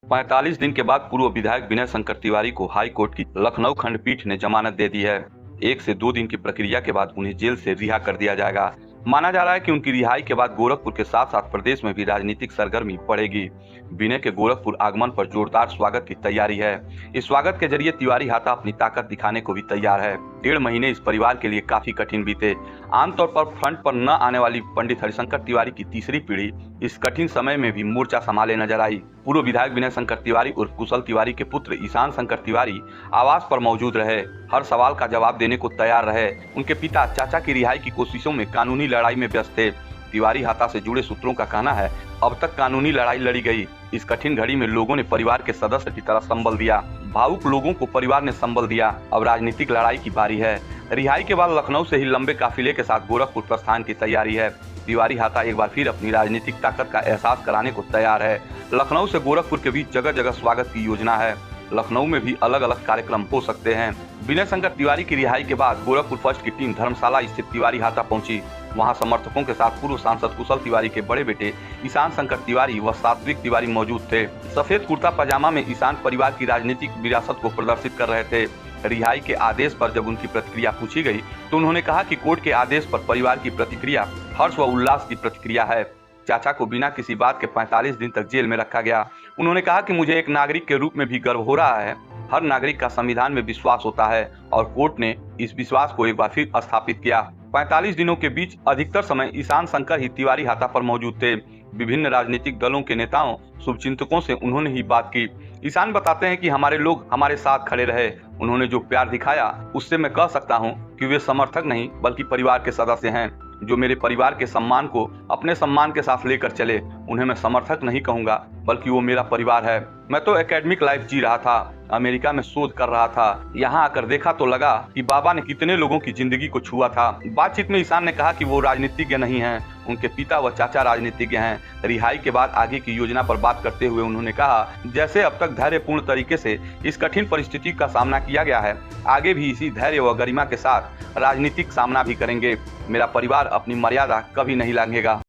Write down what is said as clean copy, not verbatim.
45 दिन के बाद पूर्व विधायक विनय शंकर तिवारी को हाई कोर्ट की लखनऊ खंडपीठ ने जमानत दे दी है। 1 से 2 दिन की प्रक्रिया के बाद उन्हें जेल से रिहा कर दिया जाएगा। माना जा रहा है कि उनकी रिहाई के बाद गोरखपुर के साथ साथ प्रदेश में भी राजनीतिक सरगर्मी बढ़ेगी। विनय के गोरखपुर आगमन पर जोरदार स्वागत की तैयारी है। इस स्वागत के जरिए तिवारी हाथा अपनी ताकत दिखाने को भी तैयार है। 1.5 महीने इस परिवार के लिए काफी कठिन बीते। आमतौर पर फ्रंट पर न आने वाली पंडित हरिशंकर तिवारी की तीसरी पीढ़ी इस कठिन समय में भी मोर्चा संभाले नजर आई। पूर्व विधायक विनय शंकर तिवारी उर्फ कुशल तिवारी के पुत्र ईशान शंकर तिवारी आवास पर मौजूद रहे, हर सवाल का जवाब देने को तैयार रहे। उनके पिता चाचा की रिहाई की कोशिशों में कानूनी लड़ाई में व्यस्त थे। तिवारी हाथा से जुड़े सूत्रों का कहना है, अब तक कानूनी लड़ाई लड़ी गई। इस कठिन घड़ी में लोगों ने परिवार के सदस्य की तरह संबल दिया। भावुक लोगों को परिवार ने संबल दिया। अब राजनीतिक लड़ाई की बारी है। रिहाई के बाद लखनऊ से ही लंबे काफिले के साथ गोरखपुर प्रस्थान की तैयारी है। तिवारी हाथा एक बार फिर अपनी राजनीतिक ताकत का एहसास कराने को तैयार है। लखनऊ से गोरखपुर के बीच जगह जगह स्वागत की योजना है। लखनऊ में भी अलग अलग कार्यक्रम हो सकते हैं। विनय शंकर तिवारी की रिहाई के बाद गोरखपुर फर्स्ट की टीम धर्मशाला स्थित तिवारी हाथा पहुंची। वहां समर्थकों के साथ पूर्व सांसद कुशल तिवारी के बड़े बेटे ईशान शंकर तिवारी व सात्विक तिवारी मौजूद थे। सफेद कुर्ता पजामा में ईशान परिवार की राजनीतिक विरासत को प्रदर्शित कर रहे थे। रिहाई के आदेश पर जब उनकी प्रतिक्रिया पूछी गई तो उन्होंने कहा कि कोर्ट के आदेश पर परिवार की प्रतिक्रिया हर्ष व उल्लास की प्रतिक्रिया है। चाचा को बिना किसी बात के 45 दिन तक जेल में रखा गया। उन्होंने कहा कि मुझे एक नागरिक के रूप में भी गर्व हो रहा है। हर नागरिक का संविधान में विश्वास होता है और कोर्ट ने इस विश्वास को एक बार फिर स्थापित किया। 45 दिनों के बीच अधिकतर समय ईशान शंकर ही तिवारी हाथा पर मौजूद थे। विभिन्न राजनीतिक दलों के नेताओं, शुभचिंतकों से उन्होंने ही बात की। ईशान बताते हैं कि हमारे लोग हमारे साथ खड़े रहे। उन्होंने जो प्यार दिखाया उससे मैं कह सकता हूं कि वे समर्थक नहीं बल्कि परिवार के सदस्य हैं, जो मेरे परिवार के सम्मान को अपने सम्मान के साथ लेकर चले। उन्हें मैं समर्थक नहीं कहूंगा बल्कि वो मेरा परिवार है। मैं तो एकेडमिक लाइफ जी रहा था, अमेरिका में शोध कर रहा था। यहाँ आकर देखा तो लगा कि बाबा ने कितने लोगों की जिंदगी को छुआ था। बातचीत में ईशान ने कहा कि वो राजनीतिज्ञ नहीं हैं, उनके पिता व चाचा राजनीतिज्ञ हैं। रिहाई के बाद आगे की योजना पर बात करते हुए उन्होंने कहा, जैसे अब तक धैर्यपूर्ण तरीके से इस कठिन परिस्थिति का सामना किया गया है, आगे भी इसी धैर्य व गरिमा के साथ राजनीतिक सामना भी करेंगे। मेरा परिवार अपनी मर्यादा कभी नहीं लांघेगा।